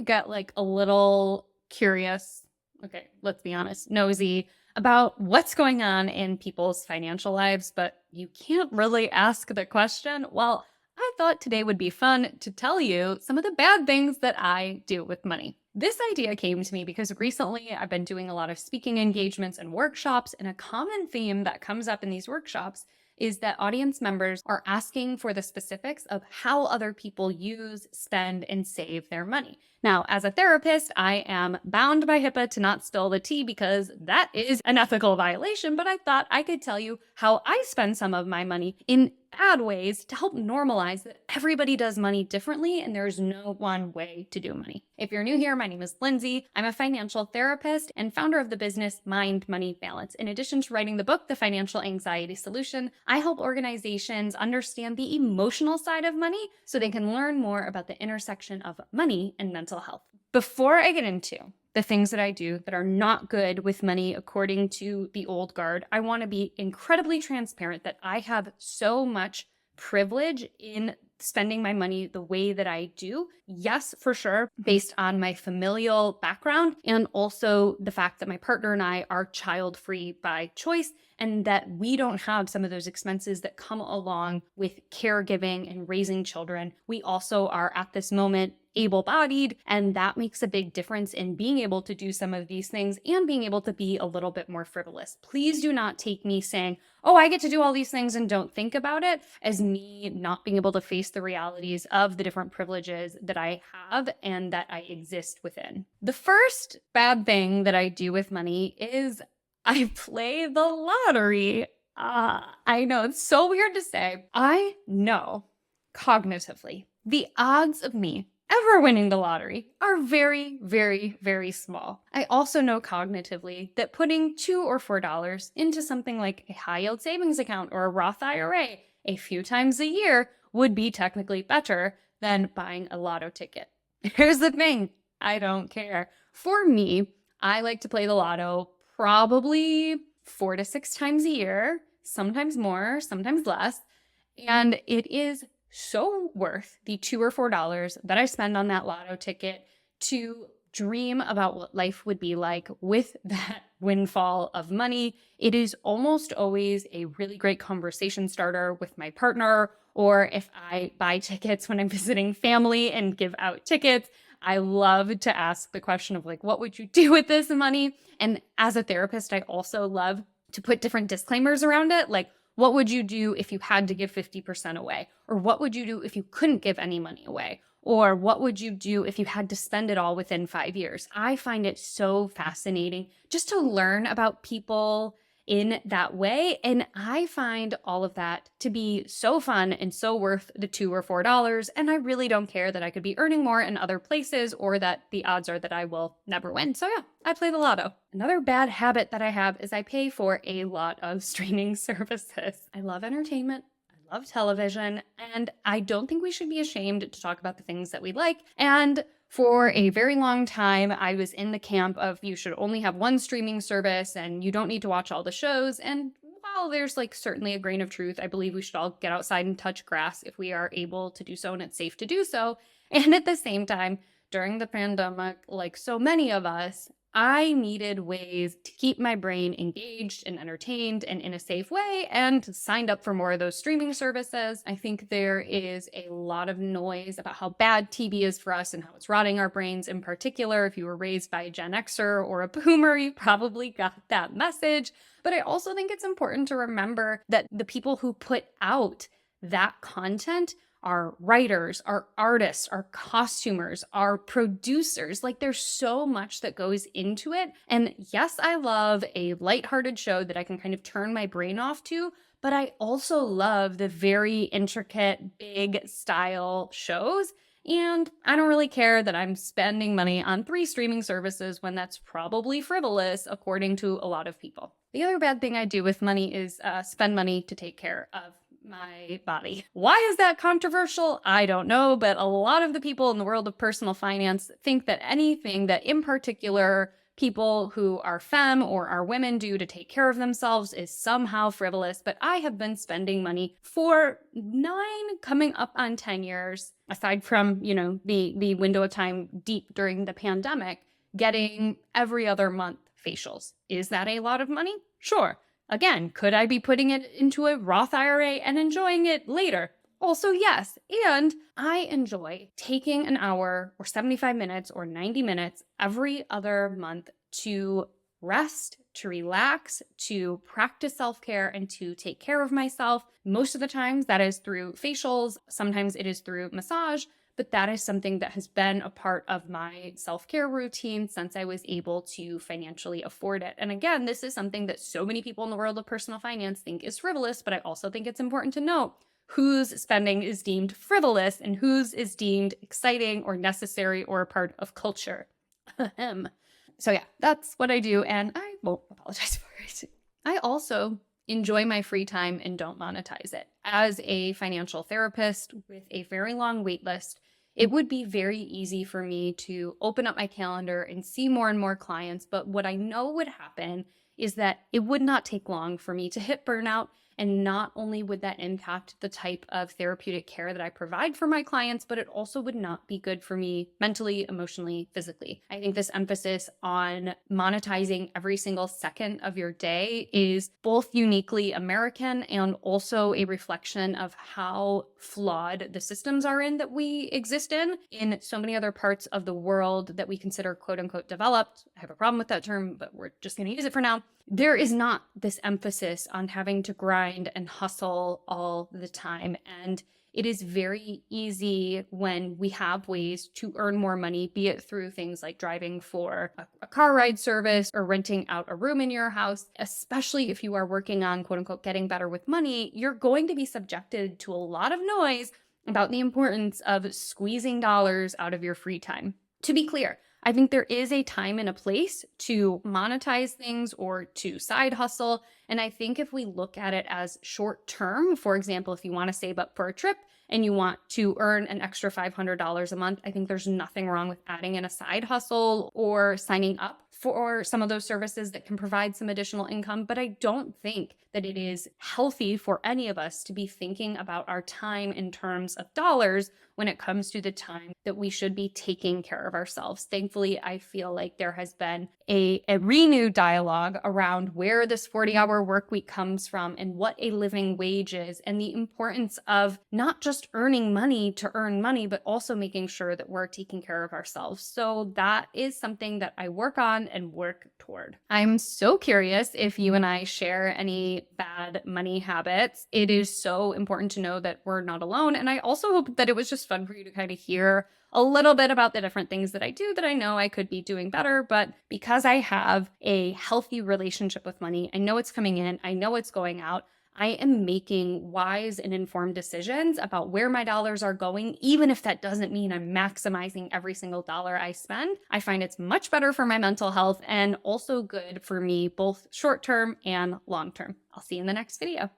you get like a little curious, okay, let's be honest, nosy about what's going on in people's financial lives, but you can't really ask the question? Well, I thought today would be fun to tell you some of the bad things that I do with money. This idea came to me because recently I've been doing a lot of speaking engagements and workshops, and a common theme that comes up in these workshops is that audience members are asking for the specifics of how other people use, spend, and save their money. Now, as a therapist, I am bound by HIPAA to not spill the tea because that is an ethical violation, but I thought I could tell you how I spend some of my money in bad ways to help normalize that everybody does money differently and there's no one way to do money. If you're new here, my name is Lindsay. I'm a financial therapist and founder of the business Mind Money Balance. In addition to writing the book, The Financial Anxiety Solution, I help organizations understand the emotional side of money so they can learn more about the intersection of money and mental health. Before I get into the things that I do that are not good with money according to the old guard, I want to be incredibly transparent that I have so much privilege in spending my money the way that I do. Yes, for sure, based on my familial background and also the fact that my partner and I are child-free by choice and that we don't have some of those expenses that come along with caregiving and raising children. We also are at this moment able-bodied, and that makes a big difference in being able to do some of these things and being able to be a little bit more frivolous. Please do not take me saying, oh, I get to do all these things and don't think about it as me not being able to face the realities of the different privileges that I have and that I exist within. The first bad thing that I do with money is I play the lottery. I know it's so weird to say. I know cognitively the odds of me ever winning the lottery are very, very, very small. I also know cognitively that putting $2 or $4 into something like a high yield savings account or a Roth IRA a few times a year would be technically better than buying a lotto ticket. Here's the thing, I don't care. For me, I like to play the lotto probably 4 to 6 times a year, sometimes more, sometimes less, and it is so worth the $2 or $4 that I spend on that lotto ticket to dream about what life would be like with that windfall of money. It is almost always a really great conversation starter with my partner, or if I buy tickets when I'm visiting family and give out tickets, I love to ask the question of like, what would you do with this money? And as a therapist, I also love to put different disclaimers around it, like, what would you do if you had to give 50% away? Or what would you do if you couldn't give any money away? Or what would you do if you had to spend it all within 5 years? I find it so fascinating just to learn about people in that way. And I find all of that to be so fun and so worth the $2 or $4. And I really don't care that I could be earning more in other places or that the odds are that I will never win. So yeah, I play the lotto. Another bad habit that I have is I pay for a lot of streaming services. I love entertainment. I love television, and I don't think we should be ashamed to talk about the things that we like. And for a very long time, I was in the camp of you should only have one streaming service and you don't need to watch all the shows. And while there's like certainly a grain of truth, I believe we should all get outside and touch grass if we are able to do so and it's safe to do so. And at the same time, during the pandemic, like so many of us, I needed ways to keep my brain engaged and entertained and in a safe way, and signed up for more of those streaming services. I think there is a lot of noise about how bad TV is for us and how it's rotting our brains. In particular, if you were raised by a Gen Xer or a boomer, you probably got that message. But I also think it's important to remember that the people who put out that content our writers, our artists, our costumers, our producers. Like there's so much that goes into it. And yes, I love a lighthearted show that I can kind of turn my brain off to, but I also love the very intricate, big style shows. And I don't really care that I'm spending money on 3 streaming services when that's probably frivolous, according to a lot of people. The other bad thing I do with money is spend money to take care of my body. Why is that controversial? I don't know, but a lot of the people in the world of personal finance think that anything that in particular people who are femme or are women do to take care of themselves is somehow frivolous, but I have been spending money for coming up on 10 years, aside from, the window of time deep during the pandemic, getting every other month facials. Is that a lot of money? Sure. Again, could I be putting it into a Roth IRA and enjoying it later? Also, yes. And I enjoy taking an hour or 75 minutes or 90 minutes every other month to rest, to relax, to practice self-care, and to take care of myself. Most of the times that is through facials. Sometimes it is through massage, but that is something that has been a part of my self-care routine since I was able to financially afford it. And again, this is something that so many people in the world of personal finance think is frivolous, but I also think it's important to note whose spending is deemed frivolous and whose is deemed exciting or necessary or a part of culture. So yeah, that's what I do, and I won't apologize for it. I also enjoy my free time and don't monetize it. As a financial therapist with a very long wait list, it would be very easy for me to open up my calendar and see more and more clients. But what I know would happen is that it would not take long for me to hit burnout. And not only would that impact the type of therapeutic care that I provide for my clients, but it also would not be good for me mentally, emotionally, physically. I think this emphasis on monetizing every single second of your day is both uniquely American and also a reflection of how flawed the systems are in that we exist in so many other parts of the world that we consider quote unquote developed. I have a problem with that term, but we're just going to use it for now. There is not this emphasis on having to grind and hustle all the time. And it is very easy when we have ways to earn more money, be it through things like driving for a car ride service or renting out a room in your house, especially if you are working on quote unquote getting better with money, you're going to be subjected to a lot of noise about the importance of squeezing dollars out of your free time. To be clear, I think there is a time and a place to monetize things or to side hustle. And I think if we look at it as short term, for example, if you want to save up for a trip and you want to earn an extra $500 a month, I think there's nothing wrong with adding in a side hustle or signing up for some of those services that can provide some additional income. But I don't think that it is healthy for any of us to be thinking about our time in terms of dollars when it comes to the time that we should be taking care of ourselves. Thankfully, I feel like there has been a renewed dialogue around where this 40-hour work week comes from and what a living wage is, and the importance of not just earning money to earn money, but also making sure that we're taking care of ourselves. So that is something that I work on and work toward. I'm so curious if you and I share any bad money habits. It is so important to know that we're not alone. And I also hope that it was just fun for you to kind of hear a little bit about the different things that I do that I know I could be doing better. But because I have a healthy relationship with money, I know it's coming in, I know it's going out. I am making wise and informed decisions about where my dollars are going, even if that doesn't mean I'm maximizing every single dollar I spend. I find it's much better for my mental health and also good for me, both short term and long term. I'll see you in the next video.